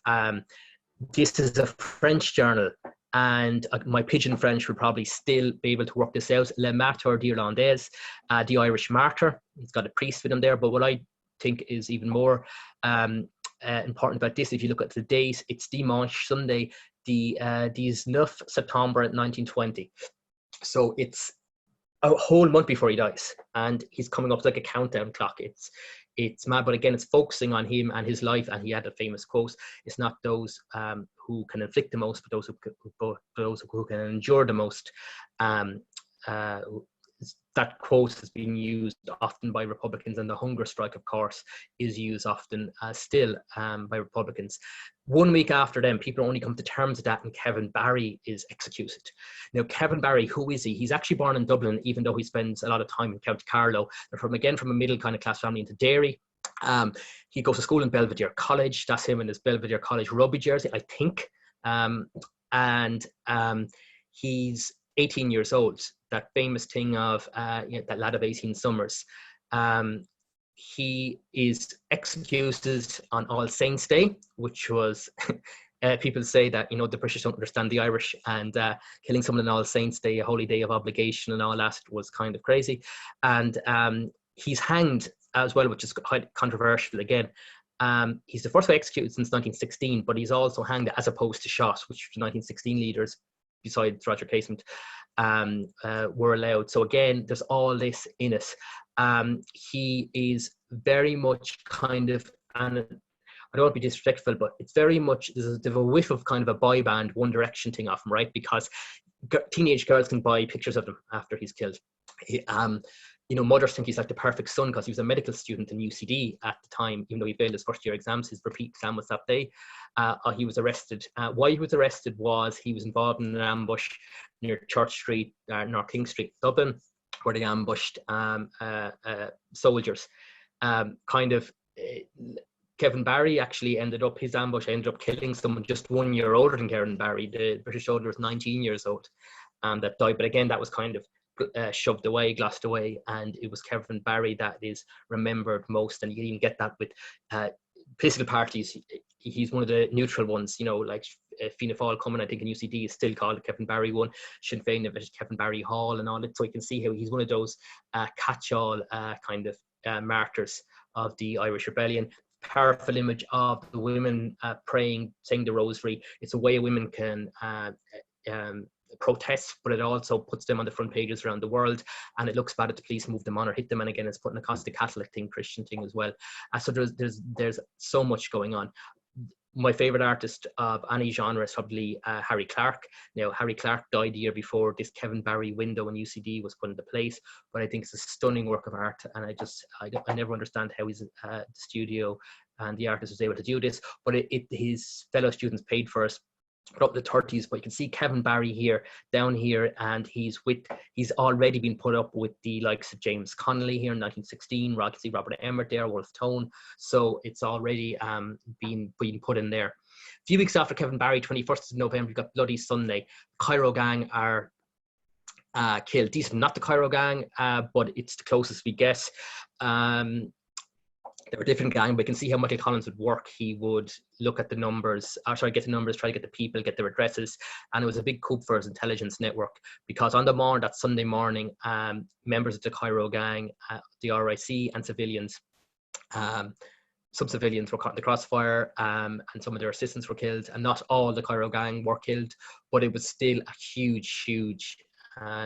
this is a French journal, and my pidgin French will probably still be able to work this out. Le Martyr d'Irlandaise, the Irish martyr. It's got a priest with him there, but what I think is even more important about this, if you look at the date, it's Dimanche, Sunday, the 9 September 1920. So it's a whole month before he dies, and he's coming up like a countdown clock. It's mad, but again, it's focusing on him and his life. And he had a famous quote: "It's not those who can inflict the most, but those who can endure the most." That quote has been used often by Republicans, and the hunger strike, of course, is used often still by Republicans. 1 week after them, people only come to terms with that, and Kevin Barry is executed. Now, Kevin Barry, who is he? He's actually born in Dublin, even though he spends a lot of time in County Carlow. They're from a middle kind of class family into Derry. He goes to school in Belvedere College. That's him in his Belvedere College rugby jersey, I think. And he's 18 years old. That famous thing of that lad of 18 summers. He is executed on All Saints' Day, which was, people say that, the British don't understand the Irish, and killing someone on All Saints' Day, a holy day of obligation and all that, was kind of crazy. And he's hanged as well, which is quite controversial again. He's the first guy executed since 1916, but he's also hanged as opposed to shot, which the 1916 leaders, besides Roger Casement, were allowed. So again, there's all this in it. He is very much kind of, and I don't want to be disrespectful, but it's very much, there's a whiff of kind of a boy band, One Direction thing off him, right? Because teenage girls can buy pictures of him after he's killed. Mothers think he's like the perfect son because he was a medical student in UCD at the time, even though he failed his first year exams. His repeat exam was that day. He was arrested. Why he was arrested was he was involved in an ambush near Church Street, North King Street, Dublin, where they ambushed soldiers. Kevin Barry actually his ambush ended up killing someone just 1 year older than Kevin Barry. The British soldier was 19 years old that died. But again, that was kind of shoved away, glossed away, and it was Kevin Barry that is remembered most. And you can even get that with political parties. He's one of the neutral ones, you know, like Fianna Fáil coming, I think in UCD is still called Kevin Barry one, Sinn Féin of Kevin Barry Hall and all that. So you can see how he's one of those catch-all kind of martyrs of the Irish Rebellion. Powerful image of the women praying, saying the rosary. It's a way women can protest, but it also puts them on the front pages around the world, and it looks bad at the police move them on or hit them, and again it's putting across the Catholic thing, Christian thing as well. So there's so much going on. My favourite artist of any genre is probably Harry Clarke. Now, Harry Clarke died the year before this Kevin Barry window in UCD was put into place, but I think it's a stunning work of art, and I never understand how the studio and the artist was able to do this, but his fellow students paid for it. Up the 30s, but you can see Kevin Barry here, down here, and he's already been put up with the likes of James Connolly here in 1916. You can see Robert Emmett there, Wolfe Tone. So it's already been put in there. A few weeks after Kevin Barry, 21st of November, you've got Bloody Sunday. Cairo Gang are killed. These are not the Cairo Gang, but it's the closest we get. They were a different gang, but you can see how Michael Collins would work. He would look at the numbers, get the numbers, try to get the people, get their addresses. And it was a big coup for his intelligence network, because on that Sunday morning, members of the Cairo gang, the RIC and civilians, some civilians were caught in the crossfire, and some of their assistants were killed. And not all the Cairo gang were killed, but it was still a huge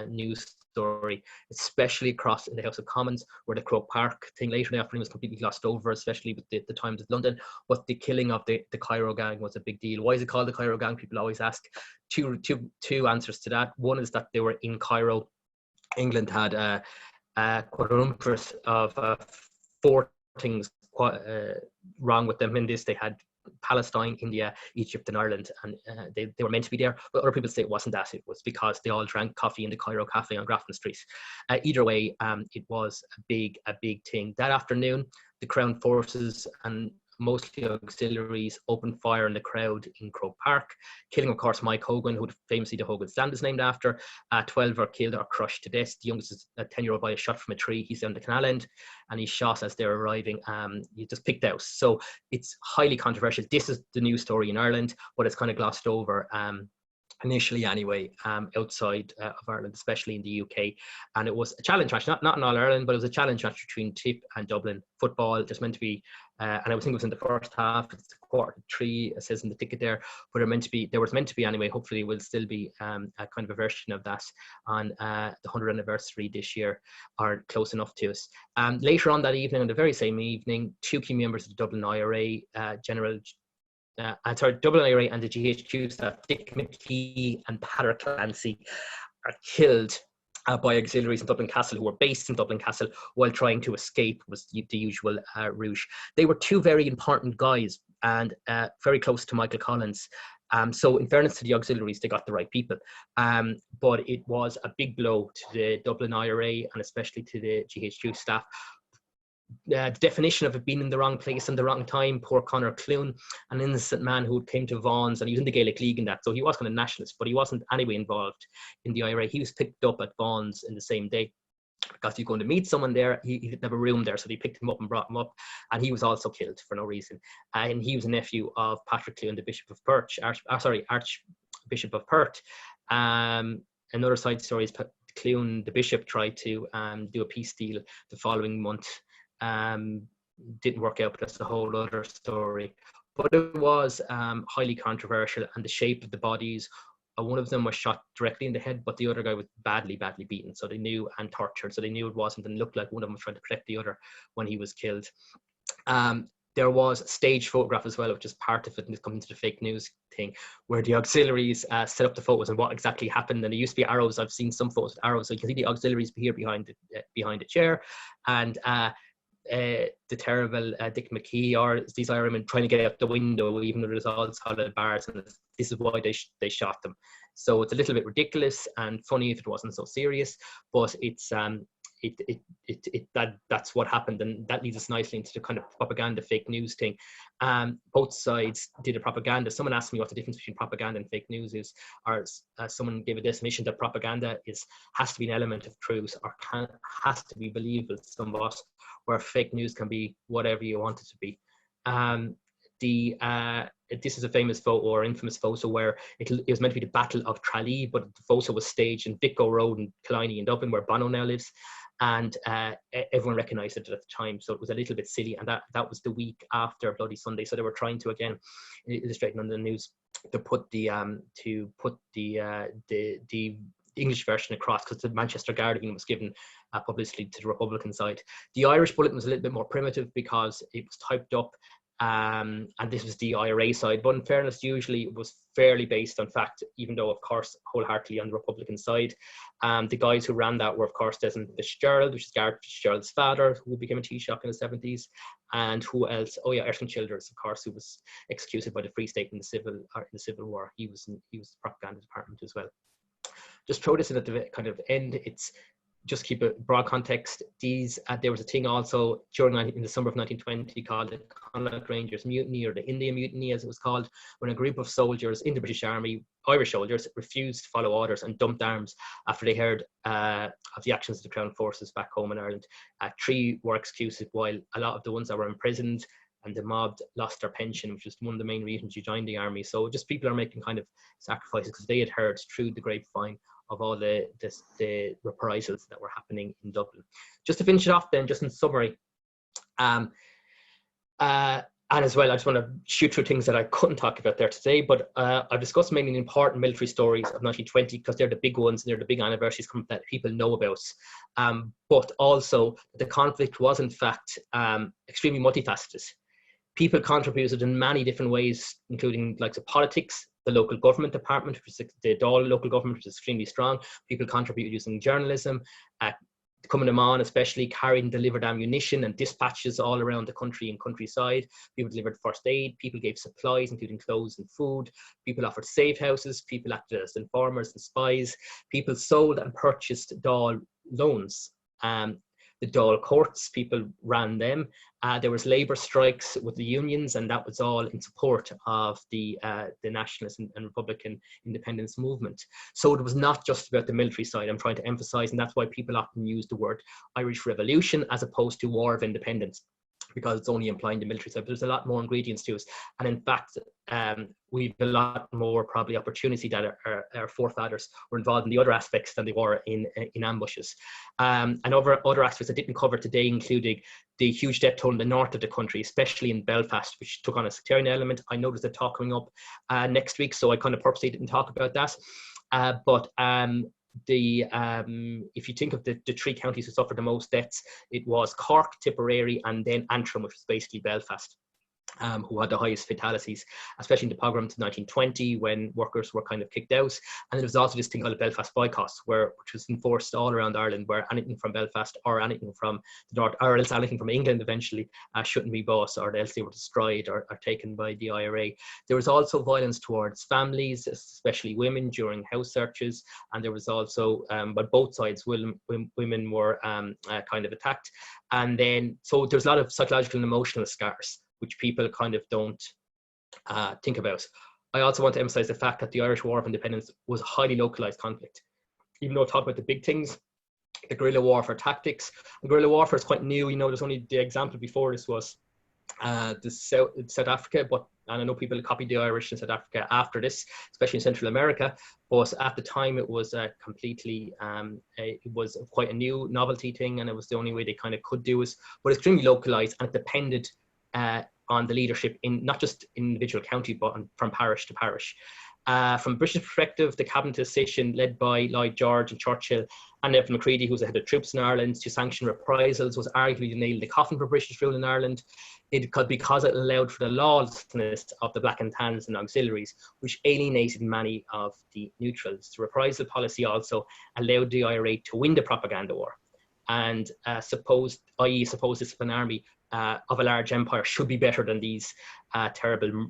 news story, especially across in the House of Commons, where the Croke Park thing later in the afternoon was completely glossed over, especially with the Times of London. But the killing of the Cairo Gang was a big deal. Why is it called the Cairo Gang? People always ask. Two answers to that. One is that they were in Cairo. England had a quadrumpus of 4 things wrong with them in this. They had Palestine, India, Egypt and Ireland, and they were meant to be there, but other people say it wasn't that. It was because they all drank coffee in the Cairo Cafe on Grafton Street. Either way, it was a big thing. That afternoon, the Crown Forces and mostly auxiliaries opened fire on the crowd in Croke Park, killing, of course, Mike Hogan, who famously the Hogan stand is named after. 12 are killed or crushed to death. The youngest is a 10-year-old boy shot from a tree. He's down the canal end, and he's shot as they're arriving. He just picked out. So it's highly controversial. This is the news story in Ireland, but it's kind of glossed over. Initially anyway, outside of Ireland, especially in the UK. And it was a challenge match, not in all Ireland, but it was a challenge match between Tip and Dublin. Football, there's meant to be, and I think it was in the first half, it's 2:45, it says in the ticket there, but there was meant to be anyway, hopefully will still be a kind of a version of that on the 100th anniversary this year, or close enough to us. Later on that evening, on the very same evening, 2 key members of the Dublin IRA, Dublin IRA and the GHQ staff, Dick McKee and Peadar Clancy, are killed by auxiliaries in Dublin Castle, who were based in Dublin Castle while trying to escape, was the usual route. They were 2 very important guys and very close to Michael Collins. So in fairness to the auxiliaries, they got the right people. But it was a big blow to the Dublin IRA and especially to the GHQ staff. The definition of it being in the wrong place and the wrong time. Poor Conor Clune, an innocent man who came to Vaughan's, and he was in the Gaelic League in that, so he wasn't a nationalist, but he wasn't anyway involved in the IRA. He was picked up at Vaughan's in the same day because he was going to meet someone there. He didn't have a room there, so they picked him up and brought him up, and he was also killed for no reason. And he was a nephew of Patrick Clune, the Bishop of Perth, Archbishop of Perth. Another side story is Clune, the bishop, tried to do a peace deal the following month. Didn't work out, but that's a whole other story. But it was highly controversial, and the shape of the bodies, one of them was shot directly in the head, but the other guy was badly beaten, so they knew, and tortured, so they knew it wasn't, and looked like one of them was trying to protect the other when he was killed. There was a stage photograph as well, which is part of it, and it's coming to the fake news thing, where the auxiliaries set up the photos and what exactly happened. And there used to be arrows. I've seen some photos with arrows, so you can see the auxiliaries here behind the chair, and the terrible Dick McKee or these Ironmen trying to get out the window, even though there's all solid bars, and this is why they shot them. So it's a little bit ridiculous and funny if it wasn't so serious, but it's that's what happened, and that leads us nicely into the kind of propaganda fake news thing. Both sides did a propaganda. Someone asked me what the difference between propaganda and fake news is, or someone gave a definition that propaganda has to be an element of truth, or has to be believable somewhat, where fake news can be whatever you want it to be. This is a famous photo, or infamous photo, where it was meant to be the Battle of Tralee, but the photo was staged in Vico Road in Kilkenny in Dublin, where Bono now lives, and everyone recognised it at the time. So it was a little bit silly, and that was the week after Bloody Sunday. So they were trying to again illustrate on the news to put the English version across, because the Manchester Guardian was given publicity to the Republican side. The Irish Bulletin was a little bit more primitive because it was typed up. And this was the IRA side, but in fairness, usually it was fairly based on fact, even though, of course, wholeheartedly on the Republican side. The guys who ran that were, of course, Desmond Fitzgerald, which is Gareth Fitzgerald's father, who became a Taoiseach in the 70s, and who else? Oh yeah, Erskine Childers, of course, who was executed by the Free State in the Civil War. He was the propaganda department as well. Just throw this in at the kind of end. It's just keep a broad context. There was a thing also in the summer of 1920 called the Connaught Rangers Mutiny, or the India Mutiny as it was called, when a group of soldiers in the British Army, Irish soldiers, refused to follow orders and dumped arms after they heard of the actions of the Crown forces back home in Ireland. 3 were executed, while a lot of the ones that were imprisoned and the mob lost their pension, which was one of the main reasons you joined the army. So just people are making kind of sacrifices because they had heard through the grapevine of all the reprisals that were happening in Dublin. Just to finish it off then, just in summary, and as well, I just want to shoot through things that I couldn't talk about there today, but I've discussed mainly the important military stories of 1920 because they're the big ones and they're the big anniversaries that people know about. But also, the conflict was in fact extremely multifaceted. People contributed in many different ways, including like the politics, the local government department, which is the Dáil local government, which is extremely strong. People contributed using journalism, coming on, especially carried and delivered ammunition and dispatches all around the country and countryside. People delivered first aid. People gave supplies, including clothes and food. People offered safe houses. People acted as informers and spies. People sold and purchased Dáil loans. The Dáil courts, people ran them. There was labour strikes with the unions, and that was all in support of the nationalist and Republican independence movement. So it was not just about the military side, I'm trying to emphasise, and that's why people often use the word Irish Revolution as opposed to War of Independence, because it's only implying the military side, but there's a lot more ingredients to it. And in fact, we've a lot more probably opportunity that our forefathers were involved in the other aspects than they were in ambushes. And other aspects I didn't cover today, including the huge death toll in the north of the country, especially in Belfast, which took on a sectarian element. I noticed it talking up next week, so I kind of purposely didn't talk about that. If you think of the 3 counties who suffered the most deaths, it was Cork, Tipperary, and then Antrim, which was basically Belfast, who had the highest fatalities, especially in the pogroms of 1920 when workers were kind of kicked out. And there was also this thing called the Belfast boycotts, which was enforced all around Ireland, where anything from Belfast or anything from the north, or else anything from England eventually, shouldn't be bought, or else they were destroyed or taken by the IRA. There was also violence towards families, especially women, during house searches, and there was also, but both sides, women were kind of attacked. And then, so there's a lot of psychological and emotional scars, which people kind of don't think about. I also want to emphasize the fact that the Irish War of Independence was a highly localized conflict. Even though I talk about the big things, the guerrilla warfare tactics, and guerrilla warfare is quite new. You know, there's only the example before this was South Africa, and I know people copied the Irish in South Africa after this, especially in Central America. But at the time, it was it was quite a new novelty thing, and it was the only way they kind of could do it. But extremely localized, and it depended on the leadership in not just individual county, but from parish to parish. From British perspective, the cabinet decision led by Lloyd George and Churchill and Evan Macready, who was the head of troops in Ireland, to sanction reprisals was arguably the nail in the coffin for British rule in Ireland. Because it allowed for the lawlessness of the Black and Tans and auxiliaries, which alienated many of the neutrals. The reprisal policy also allowed the IRA to win the propaganda war. and supposed discipline army of a large empire should be better than these terrible,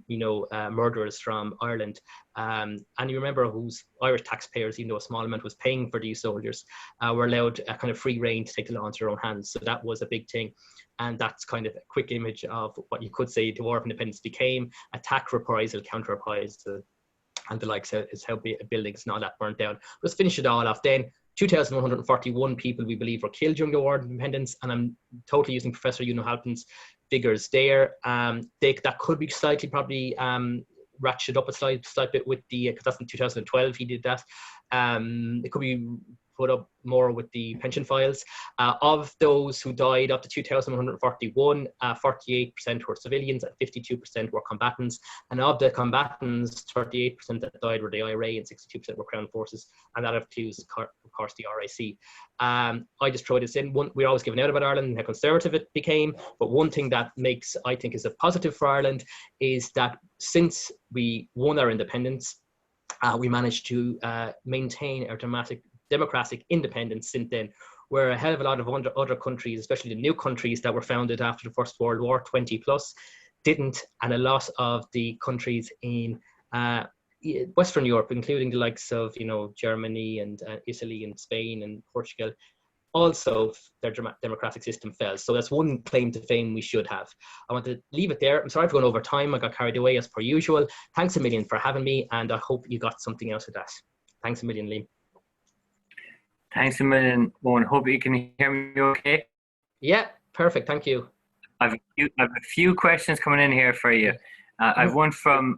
murderers from Ireland. And you remember whose Irish taxpayers, even though a small amount was paying for these soldiers, were allowed a kind of free rein to take the law into their own hands. So that was a big thing. And that's kind of a quick image of what you could say the War of Independence became: attack, reprisal, counter reprisal, and the likes. Is how buildings and all that burnt down. Let's finish it all off then. 2,141 people, we believe, were killed during the War of Independence, and I'm totally using Professor Halton's figures there. That could be slightly, probably ratcheted up a slight bit with the, because that's in 2012 he did that. It could be put up more with the pension files. Of those who died, up to 2,141, 48% were civilians and 52% were combatants. And of the combatants, 38% that died were the IRA and 62% were Crown Forces. And that includes, of course, the RIC. I just throw this in. We're always giving out about Ireland and how conservative it became. But one thing that makes, I think, is a positive for Ireland is that since we won our independence, we managed to maintain our democratic independence since then, where a hell of a lot of other countries, especially the new countries that were founded after the First World War, 20 plus, didn't, and a lot of the countries in Western Europe, including the likes of Germany and Italy and Spain and Portugal, also their democratic system fell. So that's one claim to fame we should have. I want to leave it there. I'm sorry for going over time. I got carried away as per usual. Thanks a million for having me, and I hope you got something out of that. Thanks a million, Liam. Thanks a million, Owen. Hope you can hear me okay. Yeah, perfect. Thank you. I've a few questions coming in here for you. I've one from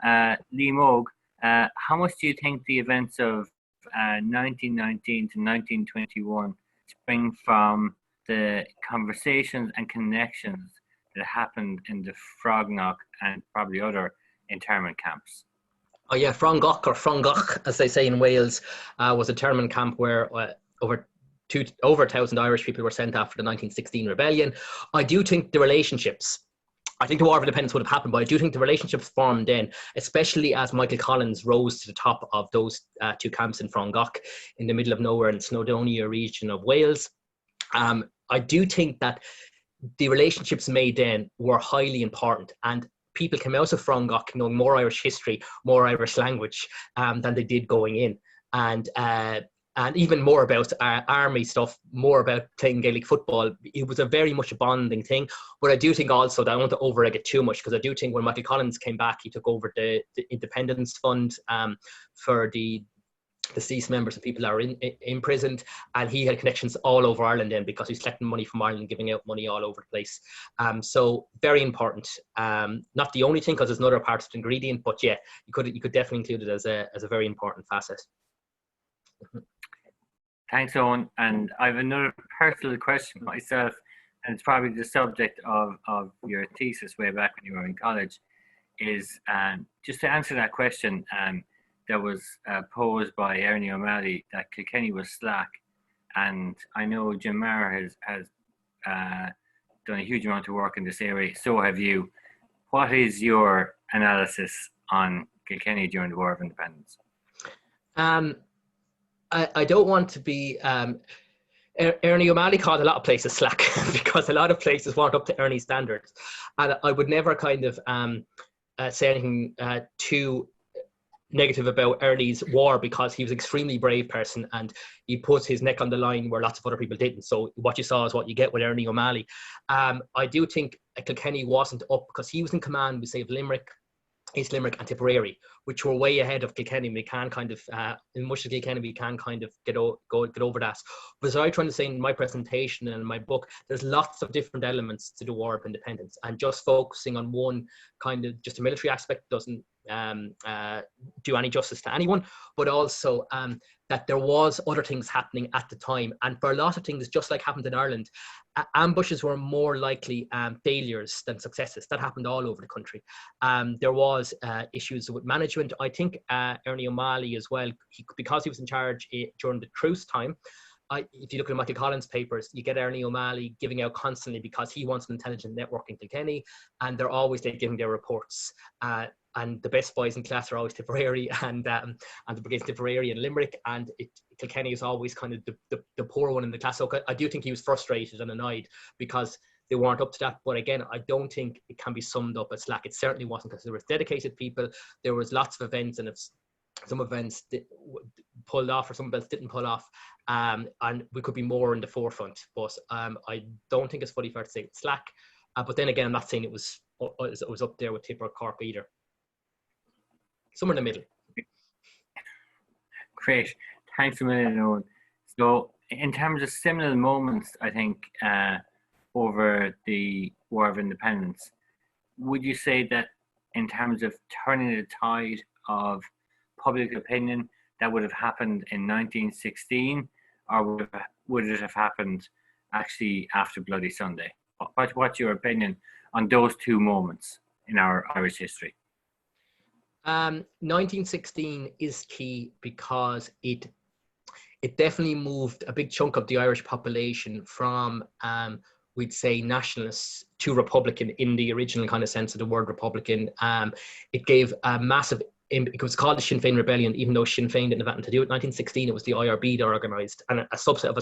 Lee Moog. How much do you think the events of 1919 to 1921 spring from the conversations and connections that happened in the Frognock and probably other internment camps? Oh yeah, Frognock, or Frognock, as they say in Wales, was a internment camp where over 1,000 Irish people were sent after the 1916 rebellion. I do think the relationships, I think the War of Independence would have happened, but I do think the relationships formed then, especially as Michael Collins rose to the top of those two camps in Frognock, in the middle of nowhere in Snowdonia region of Wales. I do think that the relationships made then were highly important, and people came out of Frognock knowing more Irish history, more Irish language than they did going in. And even more about army stuff, more about playing Gaelic football. It was a very much a bonding thing. But I do think also that I don't want to overegg it too much, because I do think when Michael Collins came back, he took over the Independence Fund for the deceased members and people that are imprisoned, and he had connections all over Ireland then, because he's collecting money from Ireland, giving out money all over the place. So very important. Not the only thing, because there's another part of the ingredient, but yeah, you could definitely include it as a very important facet. Thanks, Owen. And I have another personal question myself, and it's probably the subject of your thesis way back when you were in college, is just to answer that question that was posed by Eoin O'Malley, that Kilkenny was slack. And I know Jim Maher has done a huge amount of work in this area. So have you. What is your analysis on Kilkenny during the War of Independence? I don't want to be... Eoin O'Malley called a lot of places slack because a lot of places weren't up to Ernie's standards. And I would never kind of say anything too negative about Ernie's war, because he was an extremely brave person and he put his neck on the line where lots of other people didn't. So what you saw is what you get with Eoin O'Malley. I do think Kilkenny wasn't up because he was in command, we say, of Limerick, East Limerick and Tipperary, which were way ahead of Kilkenny. We can kind of, in much of Kilkenny, we can kind of get over that. But as I trying to say in my presentation and in my book, there's lots of different elements to the War of Independence, and just focusing on one kind of just a military aspect doesn't do any justice to anyone. But also that there was other things happening at the time, and for a lot of things, just like happened in Ireland, ambushes were more likely failures than successes. That happened all over the country. There was issues with management. I think Eoin O'Malley as well, because he was in charge during the truce time, if you look at Michael Collins' papers, you get Ernie O'Malley giving out constantly because he wants an intelligent network in Kilkenny, and they're always giving their reports. And the best boys in class are always Tipperary and the Brigades Tipperary and Limerick, and Kilkenny is always kind of the poor one in the class. So I do think he was frustrated and annoyed because they weren't up to that. But again, I don't think it can be summed up as slack. It certainly wasn't, because there was dedicated people. There was lots of events, and if some events pulled off or some events didn't pull off, and we could be more in the forefront. But I don't think it's fully fair to say it's slack. But then again, I'm not saying it was up there with Tipper or Cork either. Somewhere in the middle. Great. Thanks a million, Eoin. So in terms of seminal moments, I think, over the War of Independence, would you say that in terms of turning the tide of public opinion, that would have happened in 1916, or would it have happened actually after Bloody Sunday? What's your opinion on those two moments in our Irish history? 1916 is key because it definitely moved a big chunk of the Irish population from we'd say nationalists to Republican in the original kind of sense of the word Republican. It gave a massive, it was called the Sinn Féin Rebellion, even though Sinn Féin didn't have anything to do with 1916. It was the IRB that organised, and a subset of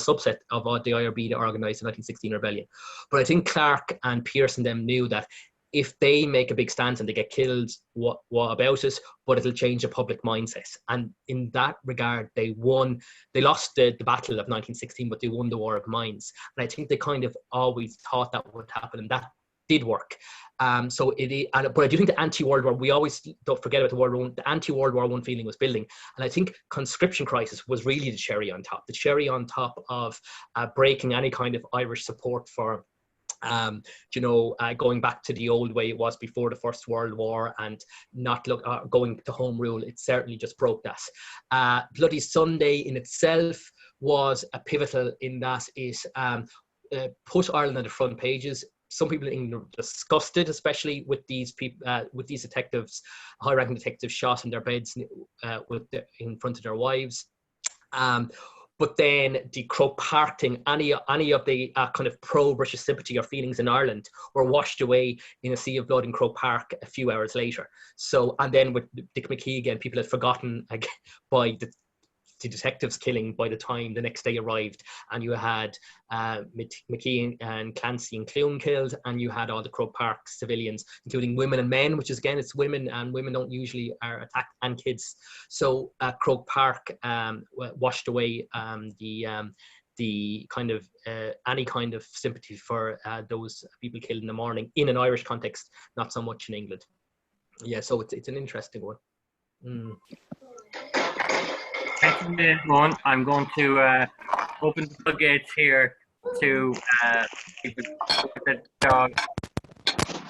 the IRB that organised the 1916 rebellion. But I think Clark and Pearson them knew that if they make a big stance and they get killed, what about it? But it'll change the public mindset. And in that regard, they won. They lost the battle of 1916, but they won the War of Mines. And I think they kind of always thought that would happen, and that did work. But I do think the anti-World War, we always don't forget about the World War I, the anti-World War I feeling was building. And I think conscription crisis was really the cherry on top of breaking any kind of Irish support for going back to the old way it was before the First World War and not going to home rule. It certainly just broke that. Bloody Sunday in itself was a pivotal in that it put Ireland on the front pages. Some people in England were disgusted, especially with these people, with these detectives, high-ranking detectives shot in their beds in front of their wives. But then the Croke Park thing, any of the kind of pro-British sympathy or feelings in Ireland were washed away in a sea of blood in Croke Park a few hours later. So, and then with Dick McKee again, people had forgotten by the detectives killing by the time the next day arrived, and you had McKee and Clancy and Clune killed, and you had all the Croke Park civilians, including women and men, which is again, it's women, and women don't usually are attacked, and kids. So Croke Park washed away the kind of any kind of sympathy for those people killed in the morning in an Irish context, not so much in England. Yeah, so it's an interesting one. Thank you, Eoin. I'm going to open the floodgates here to people with the dog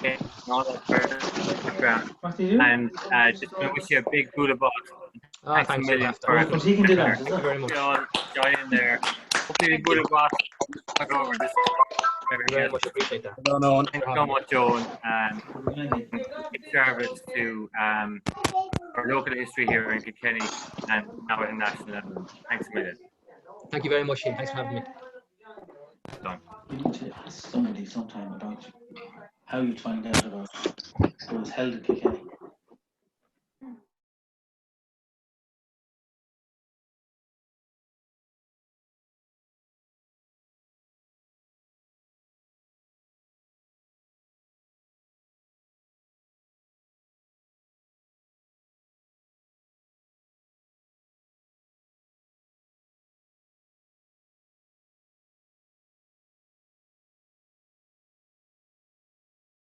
and all that background. And just going to wish you a big Buddha boss. Thanks a million for it. He can do that. Thank you very much. All join in there. Hopefully, the Buddha boss will over this. Thank you very much. Appreciate that. Thanks so much, Eoin. And big service to our local history here in Kilkenny and now at a national level. Thanks a million. Thank you very much, Ian. Thanks for having me. Done. You need to ask somebody sometime about how you find out about what was held in Kilkenny.